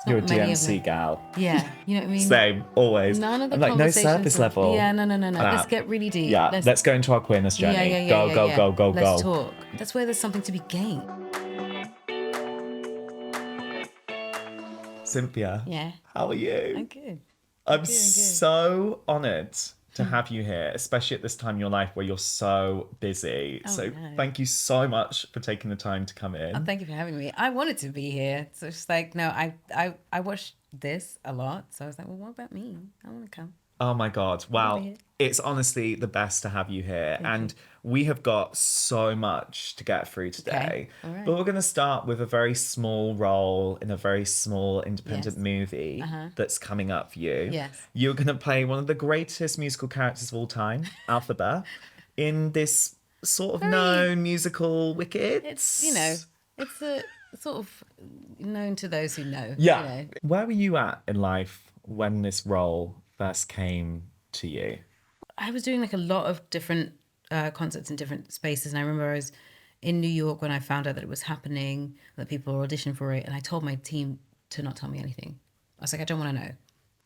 You're a not many of DMC them. gal. Yeah, you know what I mean? Same, always. None of the I'm like, no conversations surface were- level. Yeah, no. Let's get really deep. Yeah, let's go into our queerness journey. Go. Let's talk. That's where there's something to be gained. Cynthia. Yeah. How are you? I'm good. I'm so honoured to have you here, especially at this time in your life where you're so busy. Thank you so much for taking the time to come in. Oh, thank you for having me. I wanted to be here. So it's like, no, I watched this a lot. So I was like, well, what about me? I want to come. Oh my God. Well, it's honestly the best to have you here. Thank you. We have got so much to get through today. Okay. All right. But we're going to start with a very small role in a very small independent movie that's coming up for you. Yes. You're going to play one of the greatest musical characters of all time, Elphaba, in this sort of known musical Wicked. It's a sort of known to those who know. Yeah. You know. Where were you at in life when this role first came to you? I was doing like a lot of different concerts in different spaces. And I remember I was in New York when I found out that it was happening, that people were auditioning for it. And I told my team to not tell me anything. I was like, I don't want to know.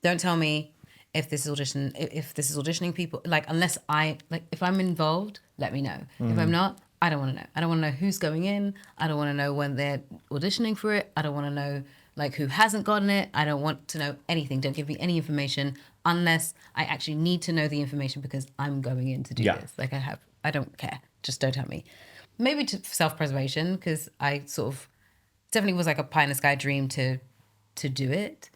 Don't tell me if this is auditioning people. Like, unless if I'm involved, let me know. If I'm not, I don't want to know. I don't want to know who's going in. I don't want to know when they're auditioning for it. I don't want to know like who hasn't gotten it. I don't want to know anything. Don't give me any information unless I actually need to know the information because I'm going in to do this. Like I don't care. Just don't tell me. Maybe to self-preservation because I sort of definitely was like a pie in the sky dream to do it.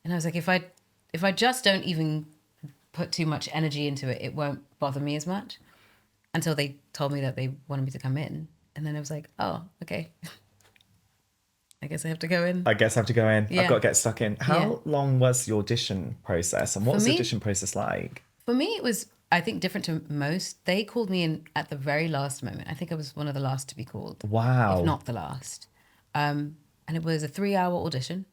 And I was like, if I just don't even put too much energy into it, it won't bother me as much. Until they told me that they wanted me to come in. And then I was like, oh, okay. I guess I have to go in. Yeah. I've got to get stuck in. How long was the audition process? And what was the audition process like? For me, it was, I think, different to most. They called me in at the very last moment. I think I was one of the last to be called. Wow. If not the last. And it was a 3-hour audition.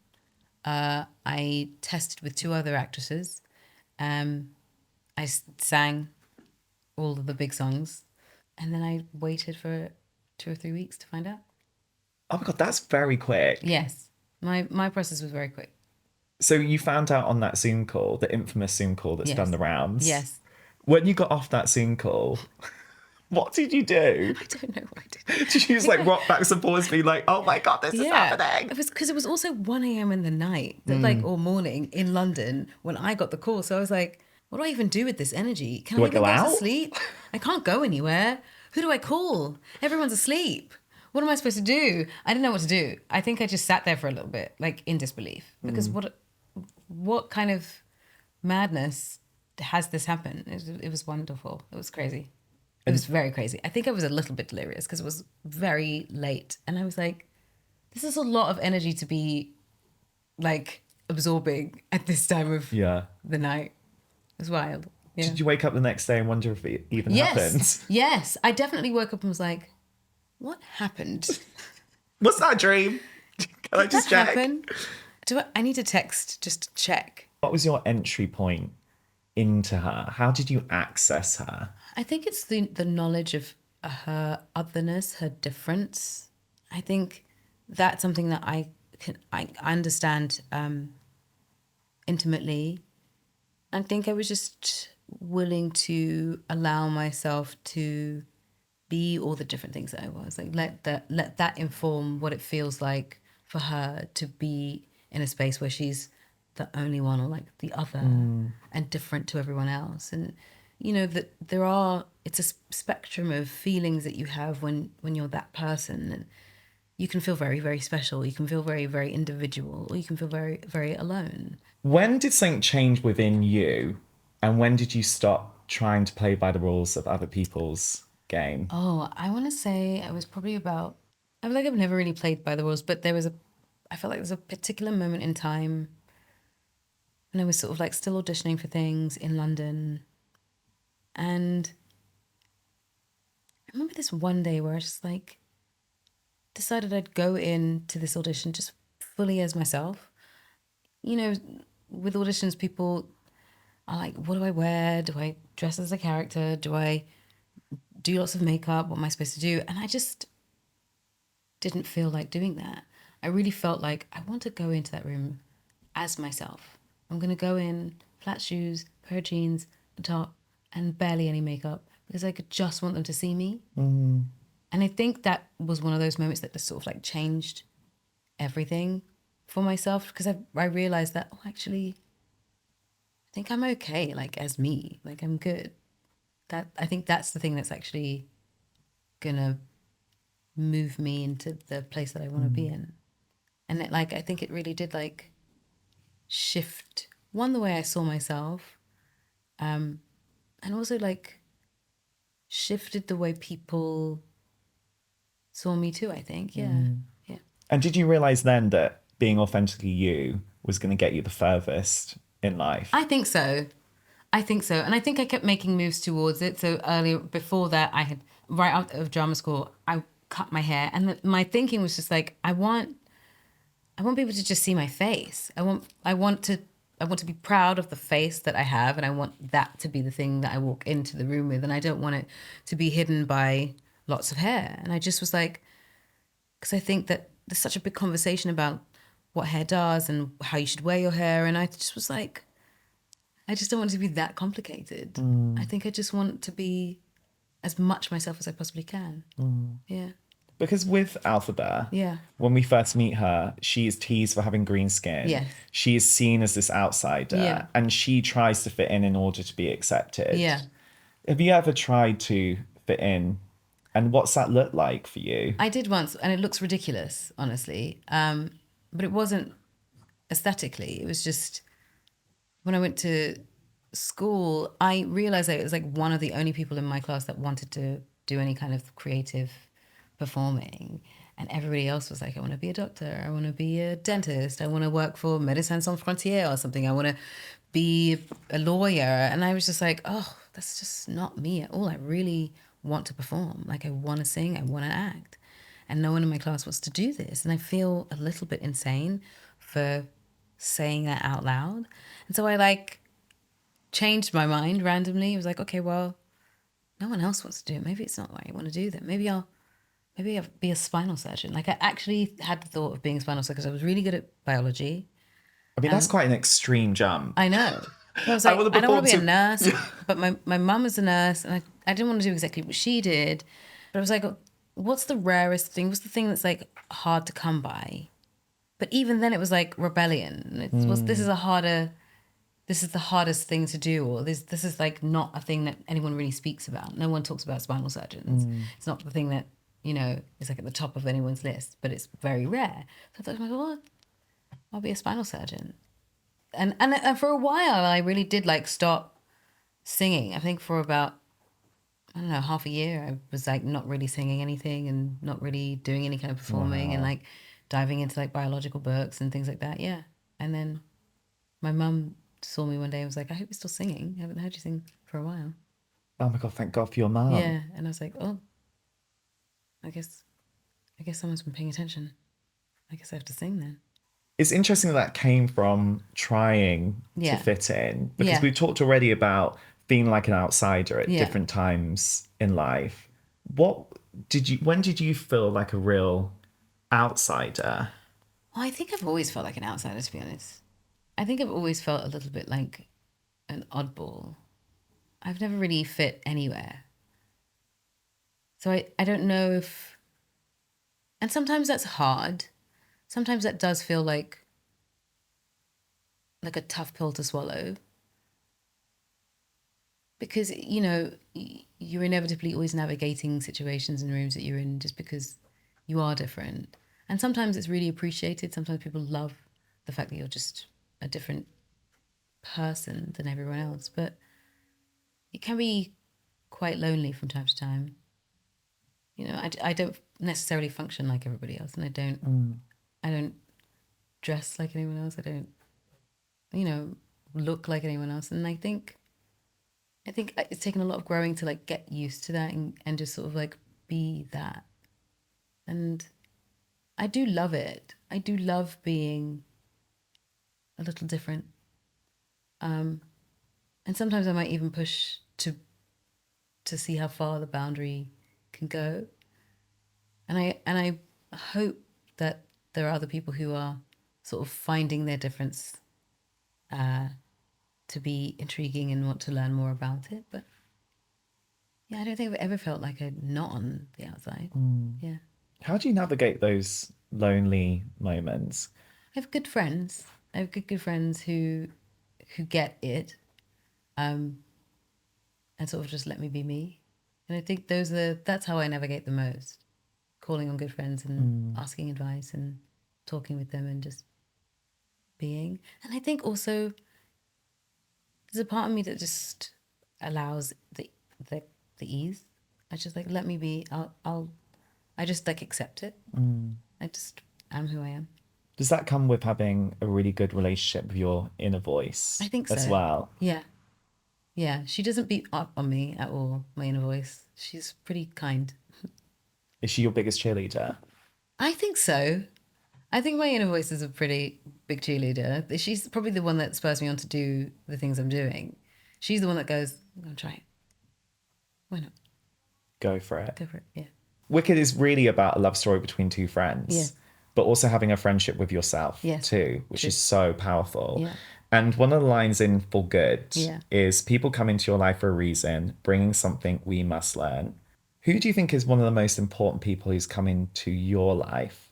I tested with 2 other actresses. I sang all of the big songs. And then I waited for 2 or 3 weeks to find out. Oh my God, that's very quick. Yes. My process was very quick. So you found out on that Zoom call, the infamous Zoom call that's done the rounds. Yes. When you got off that Zoom call, what did you do? I don't know what I did. Did you just like rock back and forwards, be like, oh my God, this is happening? It was because it was also 1 a.m. in the night, or morning in London when I got the call. So I was like, what do I even do with this energy? Can I go out? To sleep? I can't go anywhere. Who do I call? Everyone's asleep. What am I supposed to do? I didn't know what to do. I think I just sat there for a little bit, like in disbelief. Because what kind of madness has this happened? It was wonderful. It was crazy. It was very crazy. I think I was a little bit delirious because it was very late. And I was like, this is a lot of energy to be like absorbing at this time of the night. It was wild. Yeah. Did you wake up the next day and wonder if it even happened? Yes. I definitely woke up and was like, what happened? What's that dream? Can I just check? Happen? I need to text just to check. What was your entry point into her? How did you access her? I think it's the knowledge of her otherness, her difference. I think that's something that I understand intimately. I think I was just willing to allow myself to be all the different things that I was. Like let that inform what it feels like for her to be in a space where she's the only one or like the other and different to everyone else. And you know that it's a spectrum of feelings that you have when you're that person. And you can feel very, very special. You can feel very, very individual, or you can feel very, very alone. When did something change within you? And when did you stop trying to play by the rules of other people's game? Oh, I want to say I was probably about, I feel like I've never really played by the rules, but I felt like there was a particular moment in time when I was sort of like still auditioning for things in London. And I remember this one day where I just like decided I'd go into this audition just fully as myself. You know, with auditions, people are like, what do I wear? Do I dress as a character? Do I do lots of makeup? What am I supposed to do? And I just didn't feel like doing that. I really felt like I want to go into that room as myself. I'm going to go in flat shoes, pair of jeans, a top, and barely any makeup because I could just want them to see me. Mm. And I think that was one of those moments that just sort of like changed everything for myself because I realized that, oh, actually, I think I'm okay, like as me, like I'm good. That I think that's the thing that's actually gonna move me into the place that I want to be in. And it, like I think it really did like shift one the way I saw myself, and also like shifted the way people saw me too. I think, yeah, yeah. And did you realize then that being authentically you was going to get you the furthest in life? I think so. I think so. And I think I kept making moves towards it. So earlier, before that, I had, right out of drama school, I cut my hair. And my thinking was just like, I want people to just see my face. I want to be proud of the face that I have. And I want that to be the thing that I walk into the room with. And I don't want it to be hidden by lots of hair. And I just was like, because I think that there's such a big conversation about what hair does and how you should wear your hair. And I just was like, I just don't want it to be that complicated. I think I just want to be as much myself as I possibly can. Yeah. Because with Elphaba, Yeah. when we first meet her, she is teased for having green skin. Yes. She is seen as this outsider, Yeah. and she tries to fit in order to be accepted. Yeah. Have you ever tried to fit in? And what's that look like for you? I did once, and it looks ridiculous, honestly. But it wasn't aesthetically. It was just when I went to school, I realized that it was like one of the only people in my class that wanted to do any kind of creative performing. And everybody else was like, I want to be a doctor. I want to be a dentist. I want to work for Médecins Sans Frontières or something. I want to be a lawyer. And I was just like, oh, that's just not me at all. I really want to perform. Like I want to sing. I want to act. And no one in my class wants to do this. And I feel a little bit insane for saying that out loud. And so I like changed my mind randomly. It was like, okay, well, no one else wants to do it. Maybe it's not what I want to do then. Maybe I'll be a spinal surgeon. Like I actually had the thought of being a spinal surgeon because I was really good at biology. I mean, that's quite an extreme jump. I know. I was like, I don't want to be a nurse, but my mum was a nurse and I didn't want to do exactly what she did. But I was like, what's the rarest thing? What's the thing that's like hard to come by? But even then it was like rebellion. This is the hardest thing to do, or this is like not a thing that anyone really speaks about. No one talks about spinal surgeons. It's not the thing that, you know, is like at the top of anyone's list, but it's very rare. So I thought, well, I'll be a spinal surgeon. And for a while, I really did like stop singing. I think for about, I don't know, half a year, I was like not really singing anything and not really doing any kind of performing and like diving into like biological books and things like that. Yeah. And then my mum saw me one day and was like, I hope you're still singing. I haven't heard you sing for a while. Oh my God, thank God for your mum. Yeah. And I was like, oh, I guess someone's been paying attention. I guess I have to sing then. It's interesting that came from trying to fit in, because we've talked already about being like an outsider at different times in life. When did you feel like a real outsider? Well, I think I've always felt like an outsider, to be honest. I think I've always felt a little bit like an oddball. I've never really fit anywhere. So I don't know if... And sometimes that's hard. Sometimes that does feel like a tough pill to swallow. Because, you know, you're inevitably always navigating situations and rooms that you're in just because you are different. And sometimes it's really appreciated. Sometimes people love the fact that you're just a different person than everyone else. But it can be quite lonely from time to time. You know, I don't necessarily function like everybody else, and I don't dress like anyone else. I don't, you know, look like anyone else. And I think it's taken a lot of growing to like get used to that and just sort of like be that. And I do love it. I do love being a little different. And sometimes I might even push to see how far the boundary can go. And I hope that there are other people who are sort of finding their difference to be intriguing and want to learn more about it. But yeah, I don't think I've ever felt like a not on the outside. Yeah. How do you navigate those lonely moments? I have good friends. I have good friends who get it, and sort of just let me be me. And I think that's how I navigate the most. Calling on good friends and asking advice and talking with them and just being. And I think also there's a part of me that just allows the ease. I just like, let me be. I just like accept it. I just am who I am. Does that come with having a really good relationship with your inner voice? I think so. As well. Yeah. Yeah. She doesn't beat up on me at all, my inner voice. She's pretty kind. Is she your biggest cheerleader? I think so. I think my inner voice is a pretty big cheerleader. She's probably the one that spurs me on to do the things I'm doing. She's the one that goes, I'm going to try it. Why not? Go for it. Go for it, yeah. Wicked is really about a love story between two friends. Yeah. But also having a friendship with yourself too, which is so powerful. Yeah. And one of the lines in For Good Yeah. is people come into your life for a reason, bringing something we must learn. Who do you think is one of the most important people who's come into your life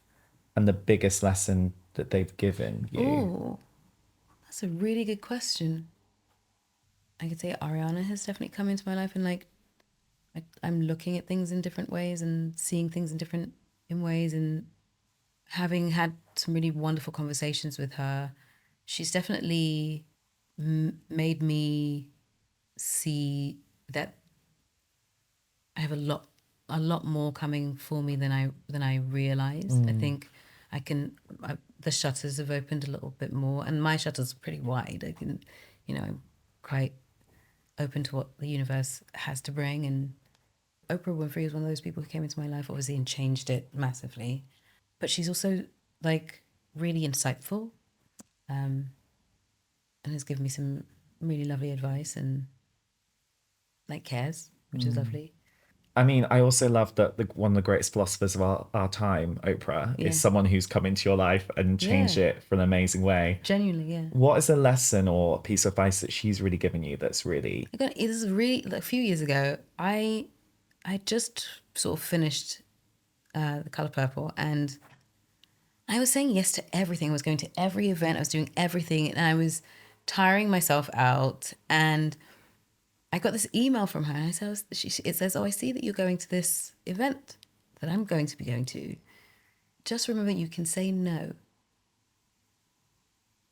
and the biggest lesson that they've given you? Oh, that's a really good question. I could say Ariana has definitely come into my life and like I'm looking at things in different ways and seeing things in ways and having had some really wonderful conversations with her, she's definitely made me see that I have a lot more coming for me than I realized. I think the shutters have opened a little bit more, and my shutters are pretty wide. I can, I'm quite open to what the universe has to bring. And Oprah Winfrey is one of those people who came into my life, obviously, and changed it massively. But she's also like really insightful, and has given me some really lovely advice and like cares, which is lovely. I mean, I also love that one of the greatest philosophers of our time, Oprah, is someone who's come into your life and changed it for an amazing way. Genuinely, yeah. What is a lesson or piece of advice that she's really given you that's really... It is really, like, a few years ago, I just sort of finished The Colour Purple, and I was saying yes to everything. I was going to every event. I was doing everything, and I was tiring myself out. And I got this email from her, and it says, "Oh, I see that you're going to this event that I'm going to be going to. Just remember, you can say no.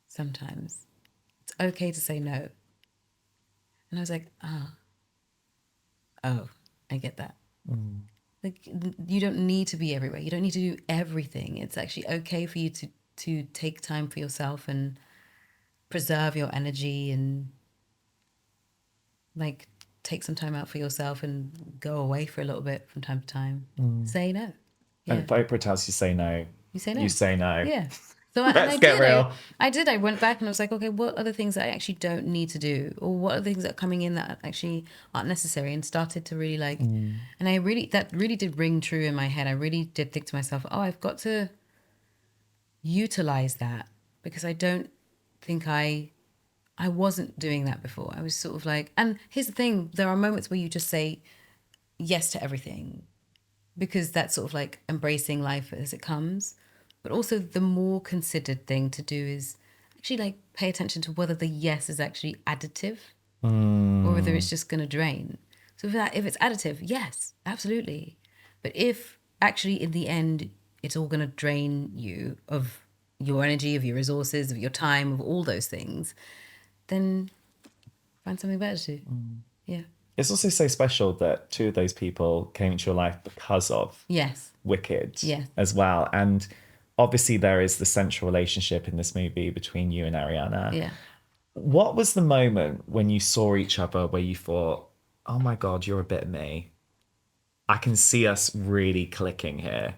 Sometimes it's okay to say no." And I was like, oh, I get that. Like, you don't need to be everywhere. You don't need to do everything. It's actually okay for you to take time for yourself and preserve your energy and like take some time out for yourself and go away for a little bit from time to time. Say no. Yeah. And if Oprah tells you say no, you say no. You say no. Yeah. So Let's get real. I did. I went back and I was like, okay, what are the things that I actually don't need to do? Or what are the things that are coming in that actually aren't necessary? And started to really like, and that really did ring true in my head. I really did think to myself, oh, I've got to utilize that, because I don't think I wasn't doing that before. I was sort of like, and here's the thing, there are moments where you just say yes to everything, because that's sort of like embracing life as it comes. But also the more considered thing to do is actually like pay attention to whether the yes is actually additive or whether it's just going to drain. So if it's additive, yes, absolutely. But if actually in the end it's all going to drain you of your energy, of your resources, of your time, of all those things, then find something better to do. Yeah. It's also so special that two of those people came into your life because of Wicked as well. And obviously there is the central relationship in this movie between you and Ariana. Yeah. What was the moment when you saw each other where you thought, oh my God, you're a bit of me? I can see us really clicking here.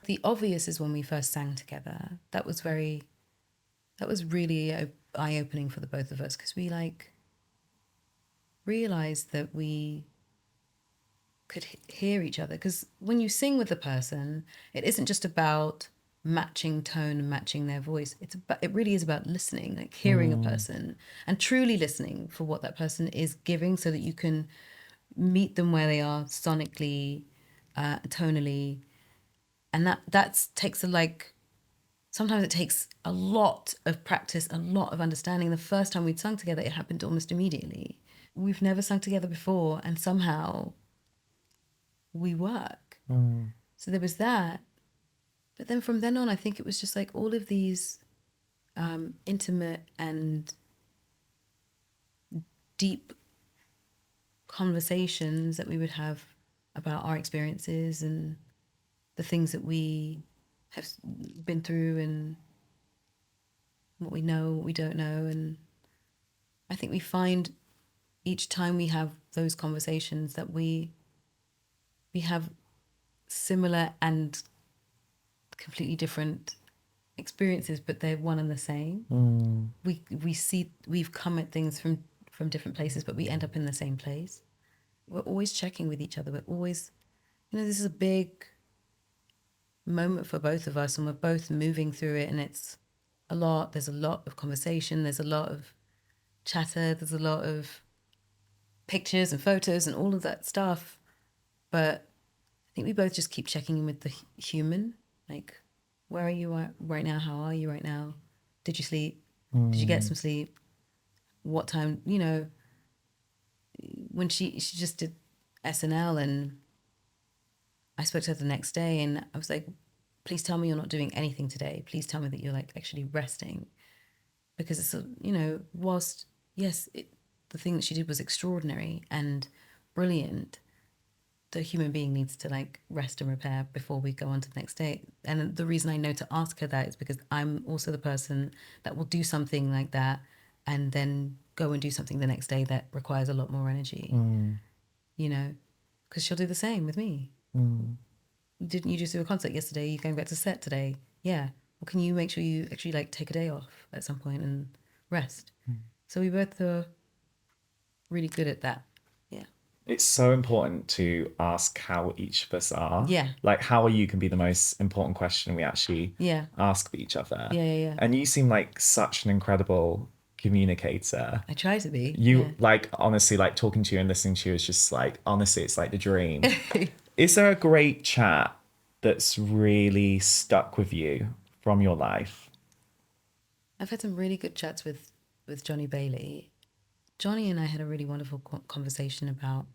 The obvious is when we first sang together. That was really eye-opening for the both of us, because we like realized that we could hear each other. Because when you sing with a person, it isn't just about matching tone and matching their voice. It really is about listening, like hearing a person and truly listening for what that person is giving, so that you can meet them where they are sonically, tonally, and that takes sometimes it takes a lot of practice, a lot of understanding. The first time we'd sung together, it happened almost immediately. We've never sung together before, and somehow we work. So there was that. But then from then on, I think it was just like all of these intimate and deep conversations that we would have about our experiences and the things that we have been through and what we know, what we don't know. And I think we find each time we have those conversations that we have similar and completely different experiences, but they're one and the same. We've come at things from different places, but we end up in the same place. We're always checking with each other. We're always, this is a big moment for both of us, and we're both moving through it, and it's a lot. There's a lot of conversation. There's a lot of chatter. There's a lot of pictures and photos and all of that stuff. But I think we both just keep checking in with the human. Like, where are you right now? How are you right now? Did you sleep? Did you get some sleep? What time? When she just did SNL, and I spoke to her the next day, and I was like, please tell me you're not doing anything today. Please tell me that you're like actually resting. Because it's, whilst, yes, the thing that she did was extraordinary and brilliant, the human being needs to like rest and repair before we go on to the next day. And the reason I know to ask her that is because I'm also the person that will do something like that and then go and do something the next day that requires a lot more energy, because she'll do the same with me. Didn't you just do a concert yesterday? You're going back to set today? Yeah. Well, can you make sure you actually like take a day off at some point and rest? So we both are really good at that. Yeah. It's so important to ask how each of us are. Yeah. Like, how are you can be the most important question we actually ask for each other. Yeah. And you seem like such an incredible communicator. I try to be. Like, honestly, like talking to you and listening to you is just like, honestly, it's like the dream. Is there a great chat that's really stuck with you from your life? I've had some really good chats with Johnny Bailey. Johnny and I had a really wonderful conversation about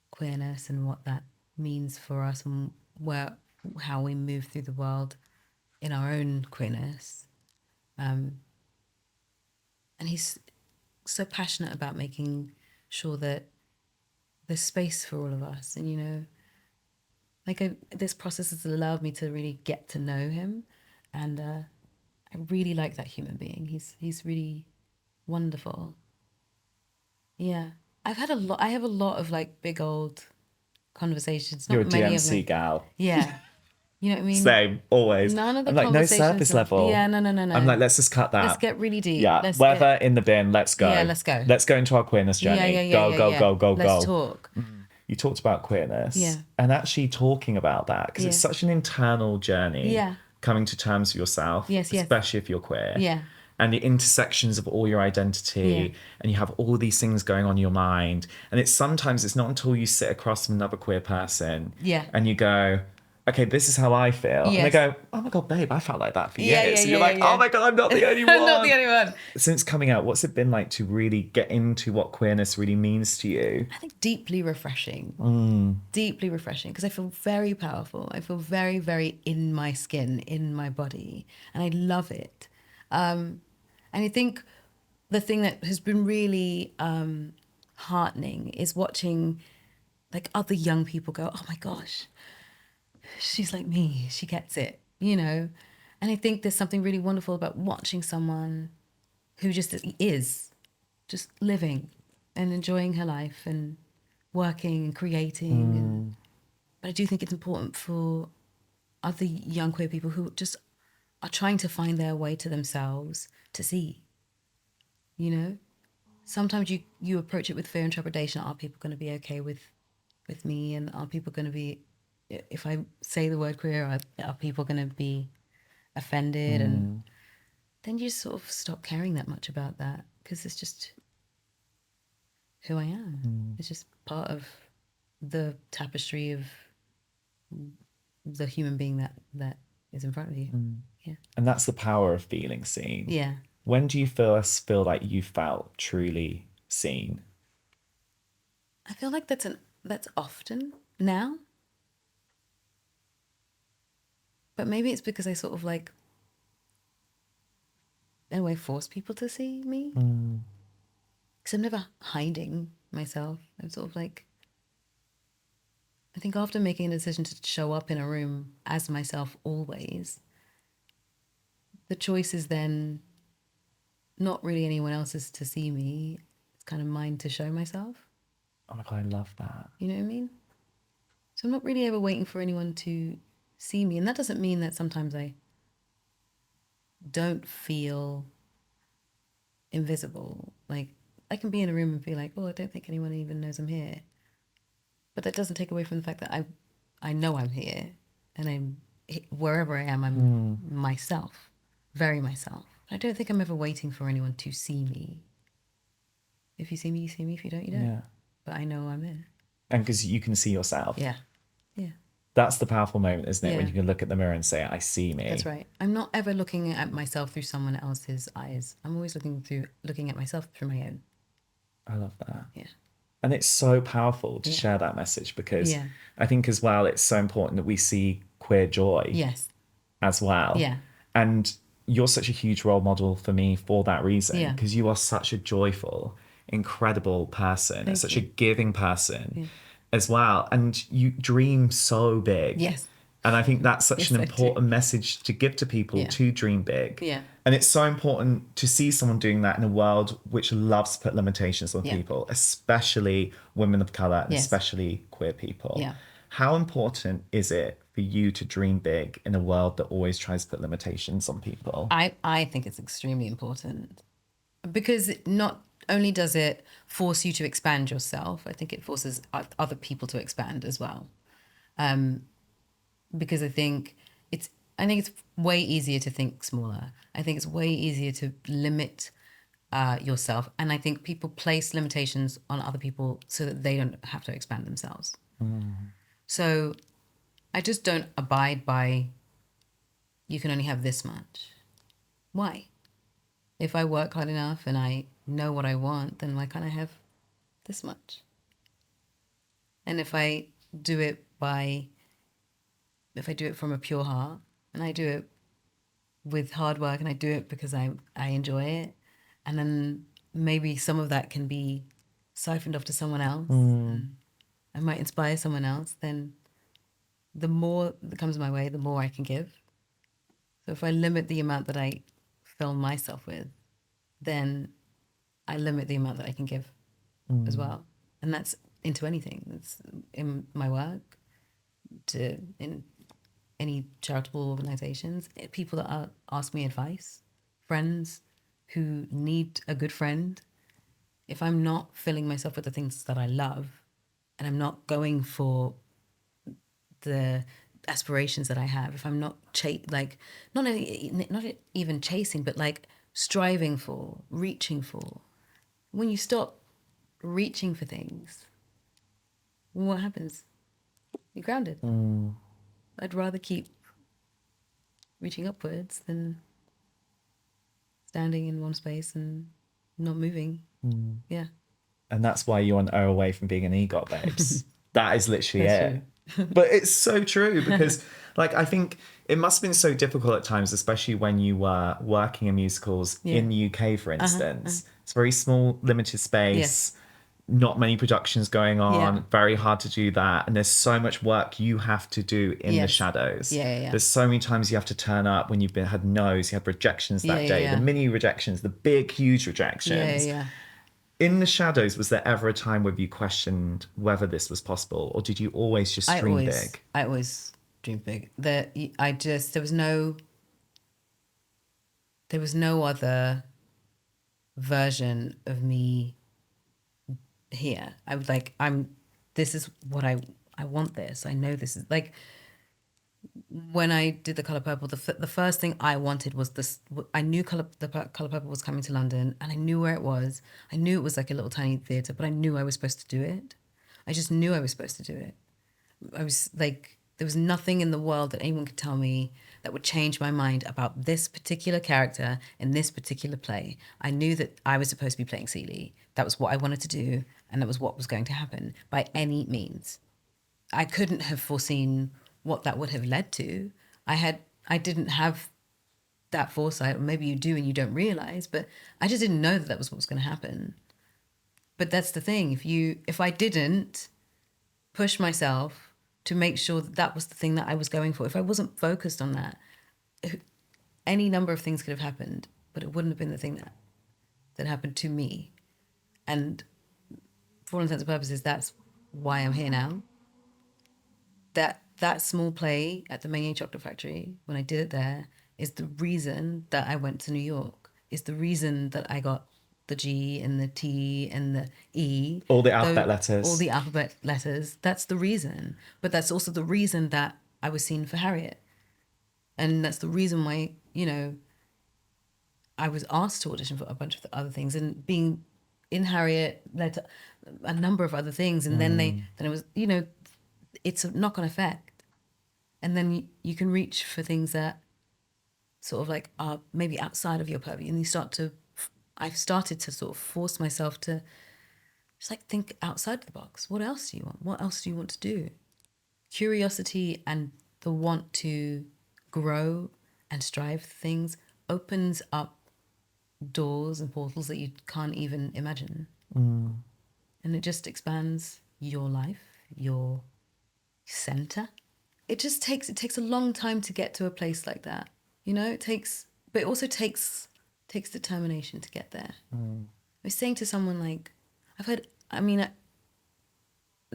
queerness and what that means for us, and how we move through the world in our own queerness. And he's so passionate about making sure that there's space for all of us. And, this process has allowed me to really get to know him. And I really like that human being. He's really wonderful. Yeah. I have a lot of like big old conversations. You're a DMC gal. Yeah. You know what I mean? Same, always. None of the I'm like, no surface level. Yeah, no. I'm like, let's just cut that. Let's get really deep. Yeah, weather in the bin, let's go. Yeah, let's go. Let's go into our queerness journey. Go. Let's talk. You talked about queerness. Yeah. And actually talking about that, because it's such an internal journey. Yeah. Coming to terms with yourself. Yes. Especially if you're queer. Yeah. And the intersections of all your identity, and you have all these things going on in your mind. And sometimes it's not until you sit across from another queer person and you go, okay, this is how I feel. Yes. And they go, oh my God, babe, I felt like that for years. And you're like, oh my God, I'm not the only one. I'm not the only one. Since coming out, what's it been like to really get into what queerness really means to you? I think deeply refreshing. Deeply refreshing, because I feel very powerful. I feel very, very in my skin, in my body. And I love it. And I think the thing that has been really heartening is watching like other young people go, oh my gosh, she's like me, she gets it, And I think there's something really wonderful about watching someone who just is just living and enjoying her life and working and creating. But I do think it's important for other young queer people who just are trying to find their way to themselves to see, Sometimes you approach it with fear and trepidation. Are people going to be okay with me? And are people going to be if I say the word queer, are people going to be offended? And then you sort of stop caring that much about that, because it's just who I am. It's just part of the tapestry of the human being that is in front of you. Yeah. And that's the power of feeling seen. Yeah. When do you first feel like you felt truly seen? I feel like that's often now. But maybe it's because I sort of like, in a way, force people to see me. Because I'm never hiding myself. I'm sort of like, I think after making a decision to show up in a room as myself always, the choice is then not really anyone else's to see me. It's kind of mine to show myself. Oh my God, I love that. You know what I mean? So I'm not really ever waiting for anyone to see me. And that doesn't mean that sometimes I don't feel invisible. Like, I can be in a room and feel like, oh, I don't think anyone even knows I'm here. But that doesn't take away from the fact that I know I'm here, and I'm wherever I am, I'm myself, very myself. I don't think I'm ever waiting for anyone to see me. If you see me, you see me. If you don't, you don't. Yeah. But I know I'm there. And because you can see yourself. Yeah. Yeah. That's the powerful moment, isn't it? Yeah. When you can look at the mirror and say, I see me. That's right. I'm not ever looking at myself through someone else's eyes. I'm always looking at myself through my own. I love that. Yeah. And it's so powerful to share that message, because I think as well, it's so important that we see queer joy as well. Yeah. And you're such a huge role model for me for that reason, because you are such a joyful, incredible person, such a giving person as well. And you dream so big. Yes. And I think that's such an important message to give to people, to dream big. Yeah. And it's so important to see someone doing that in a world which loves to put limitations on people, especially women of colour and especially queer people. Yeah. How important is it for you to dream big in a world that always tries to put limitations on people? I think it's extremely important, because not only does it force you to expand yourself, I think it forces other people to expand as well. Because I think it's way easier to think smaller. I think it's way easier to limit yourself. And I think people place limitations on other people so that they don't have to expand themselves. So I just don't abide by, you can only have this much. Why? If I work hard enough and I know what I want, then why can't I have this much? And if I do it from a pure heart, and I do it with hard work, and I do it because I enjoy it, and then maybe some of that can be siphoned off to someone else, and I might inspire someone else, then the more that comes my way, the more I can give. So if I limit the amount that I fill myself with, then I limit the amount that I can give as well. And that's into anything. It's in my work, in any charitable organizations, people that ask me advice, friends who need a good friend. If I'm not filling myself with the things that I love, and I'm not going for the aspirations that I have, if I'm not not even chasing, but like striving for, reaching for, when you stop reaching for things, what happens? You're grounded. I'd rather keep reaching upwards than standing in one space and not moving. Yeah. And that's why you want to away from being an EGOT, babes. That is literally it. But it's so true, because I think it must have been so difficult at times, especially when you were working in musicals in the UK, for instance. It's a very small, limited space, not many productions going on, very hard to do that. And there's so much work you have to do in the shadows. There's so many times you have to turn up when you've had no's, you had rejections that day, the mini rejections, the big, huge rejections. In the shadows, was there ever a time where you questioned whether this was possible, or did you always just dream big? I always dreamed big. There was no other version of me here. I was like, this is what I want this. I know this is like, when I did The Colour Purple, the first thing I wanted was this. I knew the Colour Purple was coming to London, and I knew where it was. I knew it was like a little tiny theatre, but I knew I was supposed to do it. I just knew I was supposed to do it. I was like, there was nothing in the world that anyone could tell me that would change my mind about this particular character in this particular play. I knew that I was supposed to be playing Celie. That was what I wanted to do, and that was what was going to happen by any means. I couldn't have foreseen what that would have led to. I didn't have that foresight, or maybe you do and you don't realize, but I just didn't know that that was what was going to happen. But that's the thing. If I didn't push myself to make sure that that was the thing that I was going for, if I wasn't focused on that, any number of things could have happened, but it wouldn't have been the thing that happened to me. And for all intents and purposes, that's why I'm here now. That small play at the Mengele Chocolate Factory, when I did it there, is the reason that I went to New York. Is the reason that I got the G and the T and the E. All the alphabet letters. All the alphabet letters. That's the reason. But that's also the reason that I was seen for Harriet. And that's the reason why, I was asked to audition for a bunch of other things. And being in Harriet led to a number of other things. And then it was, it's a knock-on effect. And then you can reach for things that sort of like are maybe outside of your purview. And I've started to sort of force myself to just like think outside the box. What else do you want? What else do you want to do? Curiosity and the want to grow and strive for things opens up doors and portals that you can't even imagine. And it just expands your life, your center. It takes a long time to get to a place like that. But it also takes determination to get there. I was saying to someone like,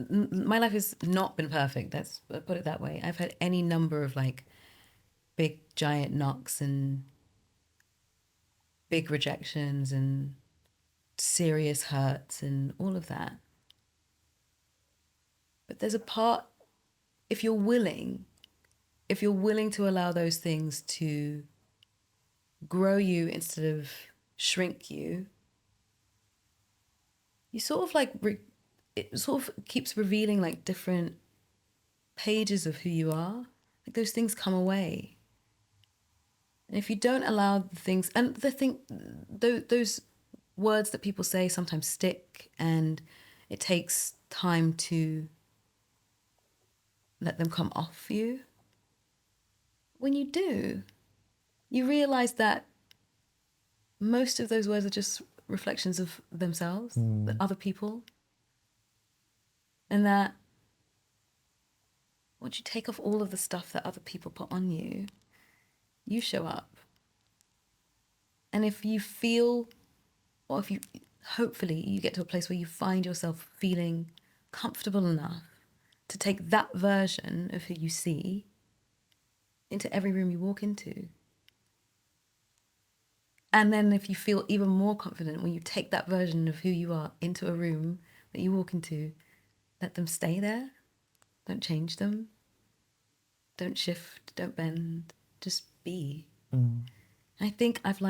my life has not been perfect. Let's put it that way. I've had any number of like big giant knocks and big rejections and serious hurts and all of that. But there's a part, if you're willing to allow those things to grow you instead of shrink you, you sort of like, it sort of keeps revealing like different pages of who you are. Like those things come away. And if you don't allow the things, and those words that people say sometimes stick, and it takes time to let them come off you. When you do, you realize that most of those words are just reflections of themselves, that other people. And that once you take off all of the stuff that other people put on you, you show up. And if you feel, or if you, hopefully you get to a place where you find yourself feeling comfortable enough to take that version of who you see into every room you walk into. And then if you feel even more confident when you take that version of who you are into a room that you walk into, let them stay there. Don't change them. Don't shift, don't bend, just be. I think I've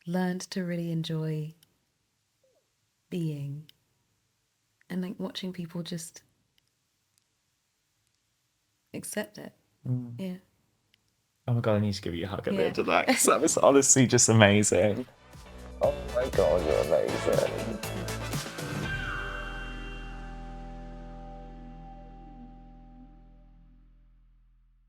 learned to really enjoy being and watching people just accept it. Yeah. Oh my God, I need to give you a hug at the end of that, because that was honestly just amazing. Oh my God, you're amazing.